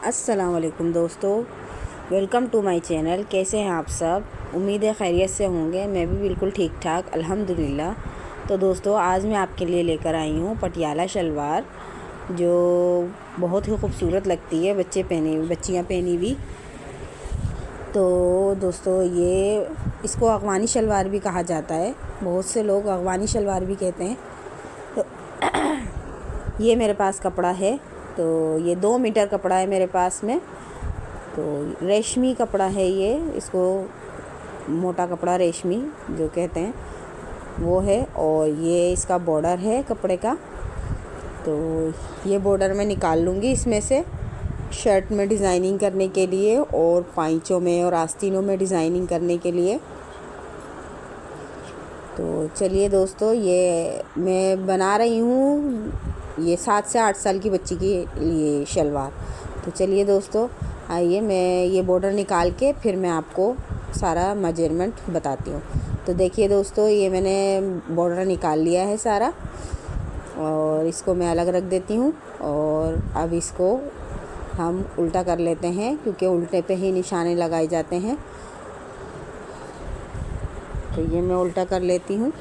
अस्सलाम वालेकुम दोस्तों, वेलकम टू माय चैनल। कैसे हैं आप सब? उम्मीद है खैरियत से होंगे। मैं भी बिल्कुल ठीक ठाक अल्हम्दुलिल्लाह। तो दोस्तों, आज मैं आपके लिए लेकर आई हूँ पटियाला शलवार, जो बहुत ही खूबसूरत लगती है, बच्चियाँ पहनी भी। तो दोस्तों, इसको अगवानी शलवार भी कहा जाता है, बहुत से लोग अगवानी शलवार भी कहते हैं। तो ये मेरे पास कपड़ा है, तो ये 2 मीटर कपड़ा है मेरे पास में। तो रेशमी कपड़ा है ये, इसको मोटा कपड़ा रेशमी जो कहते हैं वो है। और ये इसका बॉर्डर है कपड़े का। तो ये बॉर्डर मैं निकाल लूँगी इसमें से शर्ट में डिज़ाइनिंग करने के लिए, और पाइचों में और आस्तीनों में डिज़ाइनिंग करने के लिए। तो चलिए दोस्तों, ये मैं बना रही हूँ ये 7 से 8 साल की बच्ची के लिए शलवार। तो चलिए दोस्तों, आइए मैं ये बॉर्डर निकाल के फिर मैं आपको सारा मेजरमेंट बताती हूँ। तो देखिए दोस्तों, ये मैंने बॉर्डर निकाल लिया है सारा, और इसको मैं अलग रख देती हूँ। और अब इसको हम उल्टा कर लेते हैं, क्योंकि उल्टे पे ही निशाने लगाए जाते हैं। तो ये मैं उल्टा कर लेती हूँ,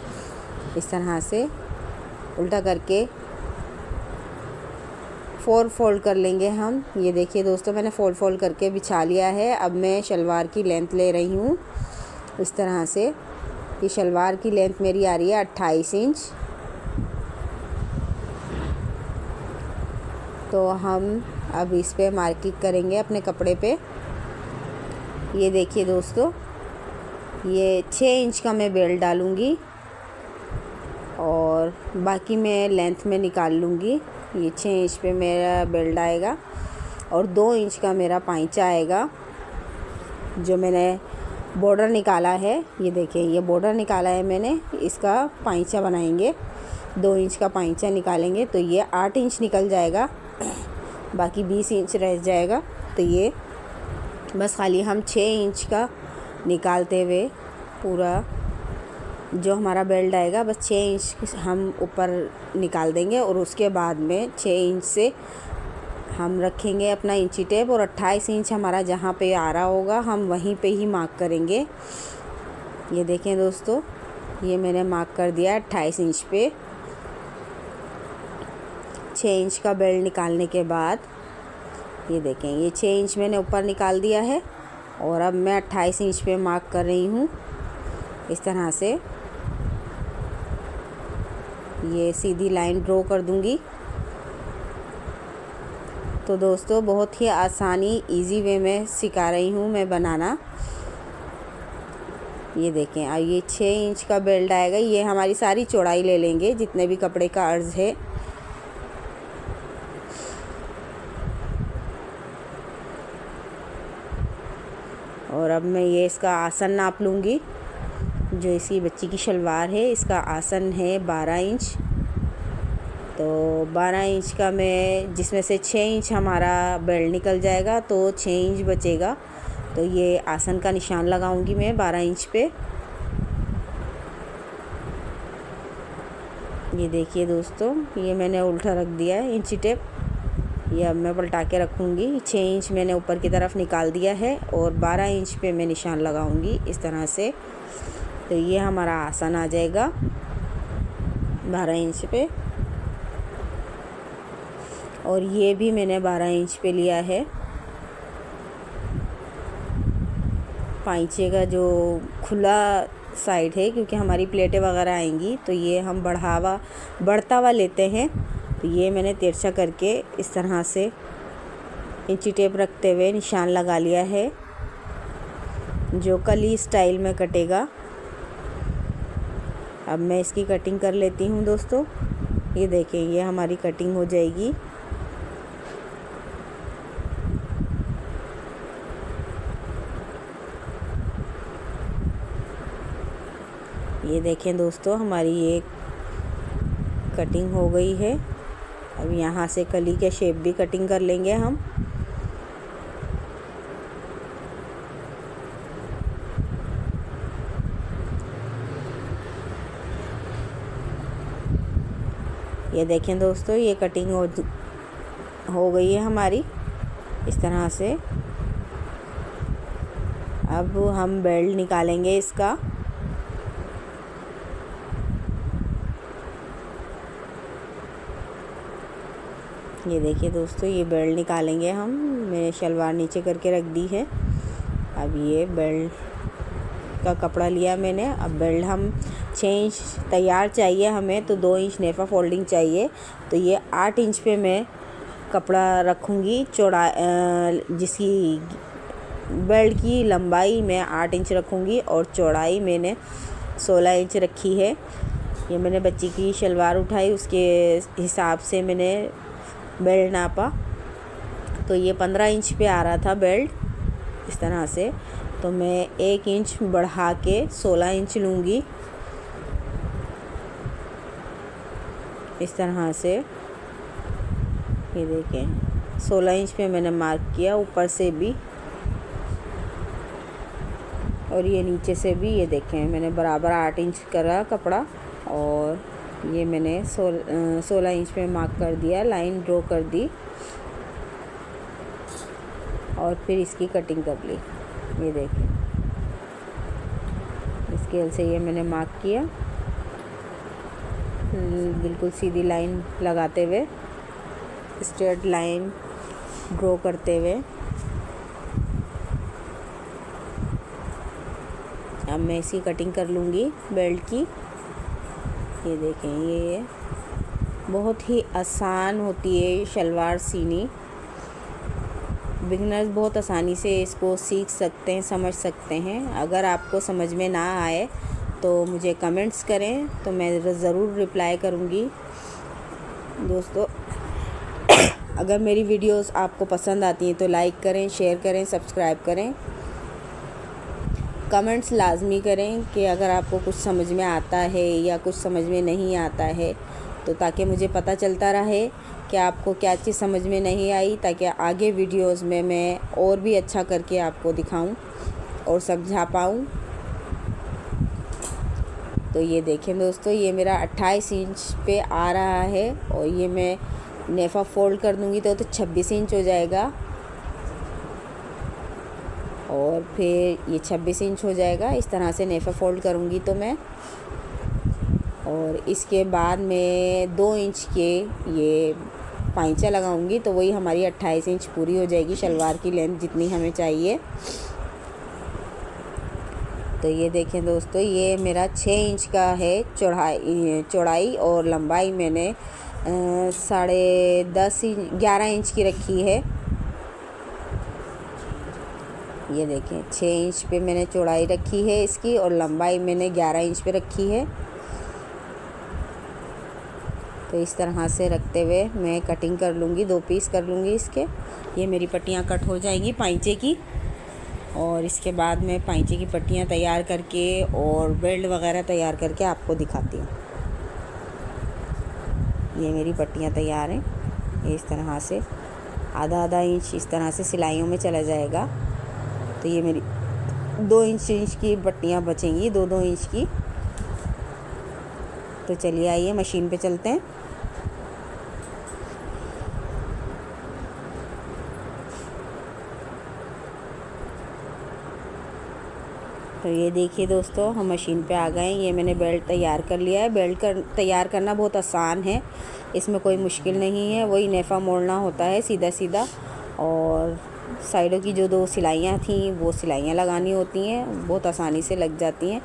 इस तरह से उल्टा करके 4 फोल्ड कर लेंगे हम। ये देखिए दोस्तों, मैंने 4 फोल्ड करके बिछा लिया है। अब मैं शलवार की लेंथ ले रही हूँ इस तरह से। ये शलवार की लेंथ मेरी आ रही है 28 इंच। तो हम अब इस पे मार्किंग करेंगे अपने कपड़े पे। ये देखिए दोस्तों, ये 6 इंच का मैं बेल्ट डालूँगी, और बाकी मैं लेंथ में निकाल लूँगी। ये 6 इंच पे मेरा बेल्ट आएगा, और 2 इंच का मेरा पाइचा आएगा जो मैंने बॉर्डर निकाला है। ये देखिए, ये बॉर्डर निकाला है मैंने, इसका पाइचा बनाएंगे। 2 इंच का पाइचा निकालेंगे तो ये 8 इंच निकल जाएगा, बाकी 20 इंच रह जाएगा। तो ये बस खाली हम 6 इंच का निकालते हुए पूरा जो हमारा बेल्ट आएगा, बस 6 इंच हम ऊपर निकाल देंगे। और उसके बाद में 6 इंच से हम रखेंगे अपना इंची टेप, और 28 इंच हमारा जहाँ पे आ रहा होगा हम वहीं पे ही मार्क करेंगे। ये देखें दोस्तों, ये मैंने मार्क कर दिया 28 इंच पे। 6 इंच का बेल्ट निकालने के बाद ये देखें, ये 6 इंच मैंने ऊपर निकाल दिया है, और अब मैं 28 इंच पे मार्क कर रही हूँ इस तरह से। ये सीधी लाइन ड्रॉ कर दूंगी। तो दोस्तों, बहुत ही आसानी इजी वे में सिखा रही हूँ मैं बनाना। ये देखें, अब ये 6 इंच का बेल्ट आएगा। ये हमारी सारी चौड़ाई ले लेंगे जितने भी कपड़े का अर्ज है। और अब मैं ये इसका आसन नाप लूँगी। जो इसकी बच्ची की शलवार है, इसका आसन है 12 इंच। तो 12 इंच का मैं, जिसमें से 6 इंच हमारा बेल्ट निकल जाएगा तो 6 इंच बचेगा। तो ये आसन का निशान लगाऊंगी मैं 12 इंच पे। ये देखिए दोस्तों, ये मैंने उल्टा रख दिया है इंची टेप। ये अब मैं पलटा के रखूँगी। 6 इंच मैंने ऊपर की तरफ निकाल दिया है, और 12 इंच पे मैं निशान लगाऊंगी इस तरह से। तो ये हमारा आसन आ जाएगा 12 इंच पे, और ये भी मैंने 12 इंच पे लिया है। पाइचे का जो खुला साइड है, क्योंकि हमारी प्लेटें वगैरह आएंगी, तो ये हम बढ़ता हुआ लेते हैं। तो ये मैंने तिरछा करके इस तरह से इंची टेप रखते हुए निशान लगा लिया है, जो कली स्टाइल में कटेगा। अब मैं इसकी कटिंग कर लेती हूँ दोस्तों। ये देखें, ये हमारी कटिंग हो जाएगी। ये देखें दोस्तों, हमारी ये कटिंग हो गई है। अब यहाँ से कली के शेप भी कटिंग कर लेंगे हम। ये देखें दोस्तों, ये कटिंग हो गई है हमारी। इस तरह से। अब हम बेल्ट निकालेंगे इसका। ये देखिए दोस्तों, ये बेल्ट निकालेंगे हम। मैंने शलवार नीचे करके रख दी है। अब ये बेल्ट का कपड़ा लिया मैंने। अब बेल्ट हम 6 इंच तैयार चाहिए हमें, तो 2 इंच नेफ़ा फोल्डिंग चाहिए। तो ये 8 इंच पे मैं कपड़ा रखूँगी। चौड़ा जिसकी बेल्ट की लंबाई मैं 8 इंच रखूँगी और चौड़ाई मैंने 16 इंच रखी है। ये मैंने बच्ची की शलवार उठाई, उसके हिसाब से मैंने बेल्ट नापा। तो ये 15 इंच पे आ रहा था बेल्ट, इस तरह से। तो मैं 1 इंच बढ़ा के 16 इंच लूँगी, इस तरह से। ये देखें, 16 इंच पे मैंने मार्क किया, ऊपर से भी और ये नीचे से भी। ये देखें, मैंने बराबर 8 इंच करा कपड़ा और ये मैंने 16 इंच पे मार्क कर दिया, लाइन ड्रॉ कर दी और फिर इसकी कटिंग कर ली। ये देखें, स्केल से ये मैंने मार्क किया, बिल्कुल सीधी लाइन लगाते हुए, स्ट्रेट लाइन ड्रॉ करते हुए। अब मैं इसकी कटिंग कर लूँगी बेल्ट की। ये देखें, ये बहुत ही आसान होती है शलवार सीनी। बिगनर्स बहुत आसानी से इसको सीख सकते हैं, समझ सकते हैं। अगर आपको समझ में ना आए तो मुझे कमेंट्स करें, तो मैं ज़रूर रिप्लाई करूँगी। दोस्तों, अगर मेरी वीडियोस आपको पसंद आती हैं तो लाइक करें, शेयर करें, सब्सक्राइब करें। कमेंट्स लाजमी करें कि अगर आपको कुछ समझ में आता है या कुछ समझ में नहीं आता है, तो ताकि मुझे पता चलता रहे कि आपको क्या चीज़ समझ में नहीं आई, ताकि आगे वीडियोस में मैं और भी अच्छा करके आपको दिखाऊं और समझा पाऊं। तो ये देखें दोस्तों, ये मेरा 28 इंच पे आ रहा है और ये मैं नेफ़ा फोल्ड कर दूंगी तो 26 इंच हो जाएगा और फिर ये 26 इंच हो जाएगा। इस तरह से नेफ़ा फोल्ड करूँगी तो मैं, और इसके बाद मैं 2 इंच के ये पाइंचा लगाऊंगी, तो वही हमारी 28 इंच पूरी हो जाएगी, शलवार की लेंथ जितनी हमें चाहिए। तो ये देखें दोस्तों, ये मेरा 6 इंच का है चौड़ाई और लंबाई मैंने 11.5 इंच की रखी है। ये देखें, 6 इंच पे मैंने चौड़ाई रखी है इसकी और लंबाई मैंने 11 इंच पे रखी है। तो इस तरह से रखते हुए मैं कटिंग कर लूँगी, 2 पीस कर लूँगी इसके। ये मेरी पट्टियाँ कट हो जाएंगी पाइंचे की, और इसके बाद मैं पाइंचे की पट्टियाँ तैयार करके और बेल्ट वगैरह तैयार करके आपको दिखाती हूँ। ये मेरी पट्टियाँ तैयार हैं। ये इस तरह से आधा इंच इस तरह से सिलाइयों में चला जाएगा। तो ये मेरी 2 इंच की पट्टियाँ बचेंगी, 2-2 इंच की। तो चलिए आइए मशीन पे चलते हैं। तो ये देखिए दोस्तों, हम मशीन पे आ गए। ये मैंने बेल्ट तैयार कर लिया है। तैयार करना बहुत आसान है, इसमें कोई मुश्किल नहीं है। वही नेफ़ा मोड़ना होता है सीधा सीधा, और साइडों की जो 2 सिलाइयाँ थी वो सिलाइयाँ लगानी होती हैं, बहुत आसानी से लग जाती हैं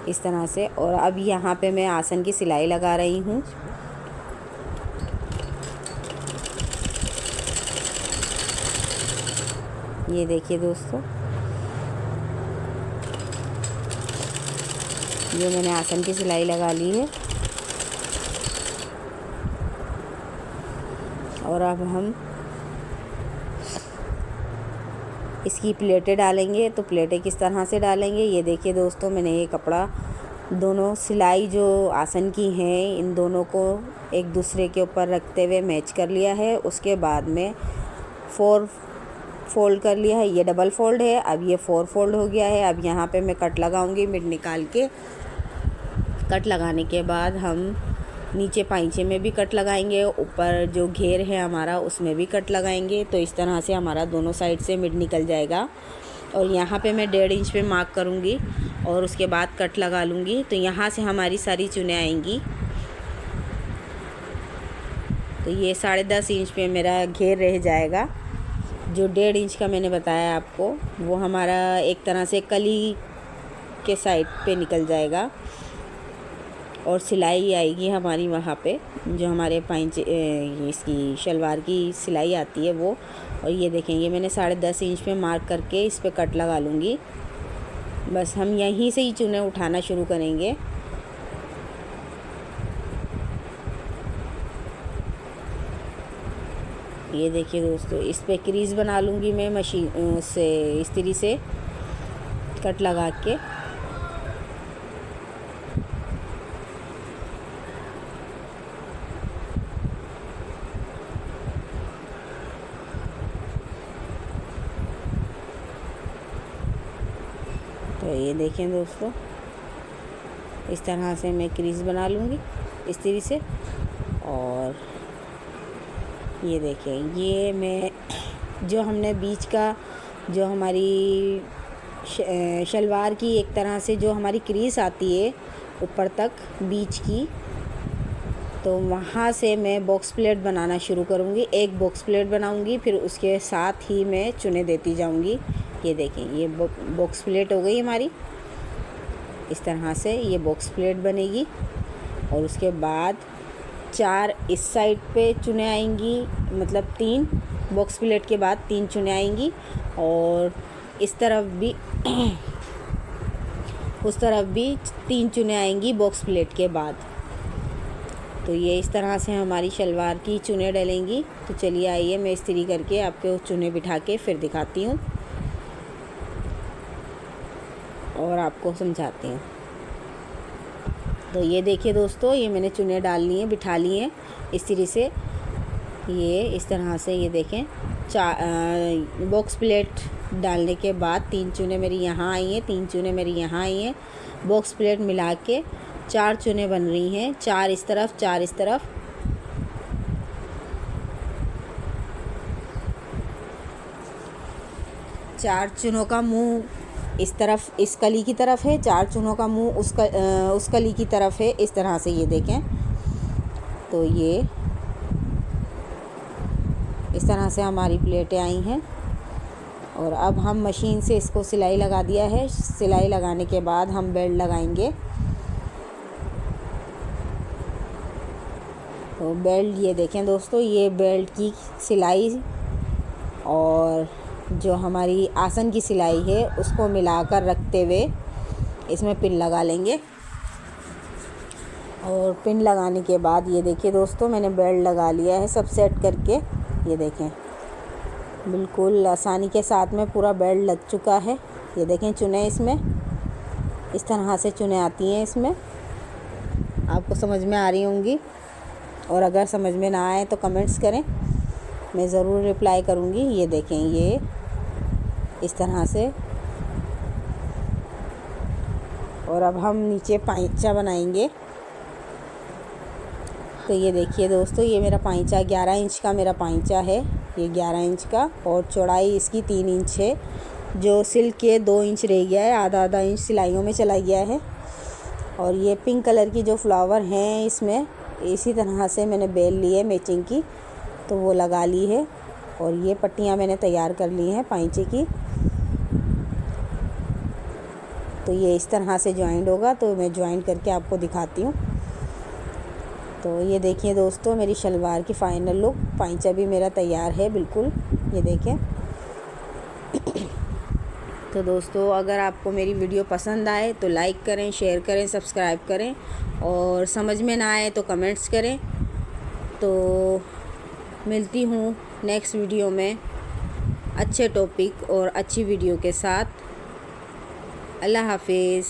इस तरह से। और अब यहाँ पे मैं आसन की सिलाई लगा रही हूँ। ये देखिए दोस्तों, ये मैंने आसन की सिलाई लगा ली है। और अब हम इसकी प्लेटें डालेंगे। तो प्लेटें किस तरह से डालेंगे, ये देखिए दोस्तों, मैंने ये कपड़ा दोनों सिलाई जो आसन की हैं इन दोनों को एक दूसरे के ऊपर रखते हुए मैच कर लिया है। उसके बाद में 4 फोल्ड कर लिया है। ये डबल फोल्ड है, अब ये 4 फोल्ड हो गया है। अब यहाँ पे मैं कट लगाऊंगी, मिड निकाल के। कट लगाने के बाद हम नीचे पाइंचे में भी कट लगाएंगे, ऊपर जो घेर है हमारा उसमें भी कट लगाएंगे। तो इस तरह से हमारा दोनों साइड से मिड निकल जाएगा। और यहाँ पे मैं 1.5 इंच पे मार्क करूँगी और उसके बाद कट लगा लूँगी। तो यहाँ से हमारी सारी चुनें आएंगी। तो ये 10.5 इंच पे मेरा घेर रह जाएगा। जो 1.5 इंच का मैंने बताया आपको, वो हमारा एक तरह से कली के साइड पे निकल जाएगा और सिलाई आएगी हमारी वहाँ पे, जो हमारे पाइंचे इसकी शलवार की सिलाई आती है वो। और ये देखेंगे मैंने 10.5 इंच पे मार्क करके इस पे कट लगा लूँगी। बस हम यहीं से ही चुने उठाना शुरू करेंगे। ये देखिए दोस्तों, इस पे क्रीज़ बना लूँगी मैं मशीन से, इस्त्री से कट लगा के। तो ये देखें दोस्तों, इस तरह से मैं क्रीज़ बना लूँगी इस्त्री से। और ये देखें, ये मैं जो हमने बीच का, जो हमारी शलवार की एक तरह से जो हमारी क्रीज़ आती है ऊपर तक बीच की, तो वहाँ से मैं बॉक्स प्लेट बनाना शुरू करूँगी। एक बॉक्स प्लेट बनाऊँगी, फिर उसके साथ ही मैं चुने देती जाऊँगी। ये देखें, ये बॉक्स प्लेट हो गई हमारी। इस तरह से ये बॉक्स प्लेट बनेगी। और उसके बाद 4 इस साइड पे चुने आएंगी, मतलब 3 बॉक्स प्लेट के बाद 3 चुने आएंगी। और इस तरफ भी उस तरफ भी 3 चुने आएंगी बॉक्स प्लेट के बाद। तो ये इस तरह से हमारी शलवार की चुने डलेंगी। तो चलिए आइए, मैं इस्त्री करके आपको चुने बिठा के फिर दिखाती हूँ और आपको समझाती हूँ। तो ये देखिए दोस्तों, ये मैंने चुने डाल ली हैं, बिठा ली हैं इस्त्री से। ये इस तरह से, ये देखें, बॉक्स प्लेट डालने के बाद 3 चुने मेरी यहाँ आई हैं, 3 चुने मेरी यहाँ आई हैं। बॉक्स प्लेट मिला के 4 चुने बन रही हैं, 4 इस तरफ, 4 इस तरफ। चार चुनों का मुंह इस तरफ, इस कली की तरफ है, 4 चुनों का मुंह उस कली की तरफ है। इस तरह से ये देखें। तो ये इस तरह से हमारी प्लेटें आई हैं। और अब हम मशीन से इसको सिलाई लगा दिया है। सिलाई लगाने के बाद हम बेल्ट लगाएंगे। तो बेल्ट, ये देखें दोस्तों, ये बेल्ट की सिलाई और जो हमारी आसन की सिलाई है उसको मिलाकर रखते हुए इसमें पिन लगा लेंगे। और पिन लगाने के बाद ये देखिए दोस्तों, मैंने बेल्ट लगा लिया है सब सेट करके। ये देखें, बिल्कुल आसानी के साथ में पूरा बेल्ट लग चुका है। ये देखें चुने, इसमें इस तरह से चुने आती हैं। इसमें आपको समझ में आ रही होंगी, और अगर समझ में ना आए तो कमेंट्स करें, मैं ज़रूर रिप्लाई करूँगी। ये देखें, ये इस तरह से। और अब हम नीचे पाइंचा बनाएंगे। तो ये देखिए दोस्तों, ये मेरा पाइंचा 11 इंच का मेरा पाइंचा है। ये 11 इंच का, और चौड़ाई इसकी 3 इंच है। जो सिल्क के 2 इंच रह गया है, आधा इंच सिलाइयों में चला गया है। और ये पिंक कलर की जो फ्लावर हैं इसमें, इसी तरह से मैंने बेल ली है मैचिंग की, तो वो लगा ली है। और ये पट्टियाँ मैंने तैयार कर ली हैं पाइंचे की। तो ये इस तरह से जॉइंट होगा, तो मैं जॉइंट करके आपको दिखाती हूँ। तो ये देखिए दोस्तों, मेरी शलवार की फ़ाइनल लुक। पाइंचा भी मेरा तैयार है बिल्कुल, ये देखें। तो दोस्तों, अगर आपको मेरी वीडियो पसंद आए तो लाइक करें, शेयर करें, सब्सक्राइब करें, और समझ में ना आए तो कमेंट्स करें। तो मिलती हूँ नेक्स्ट वीडियो में अच्छे टॉपिक और अच्छी वीडियो के साथ। अल्लाह हाफिज़।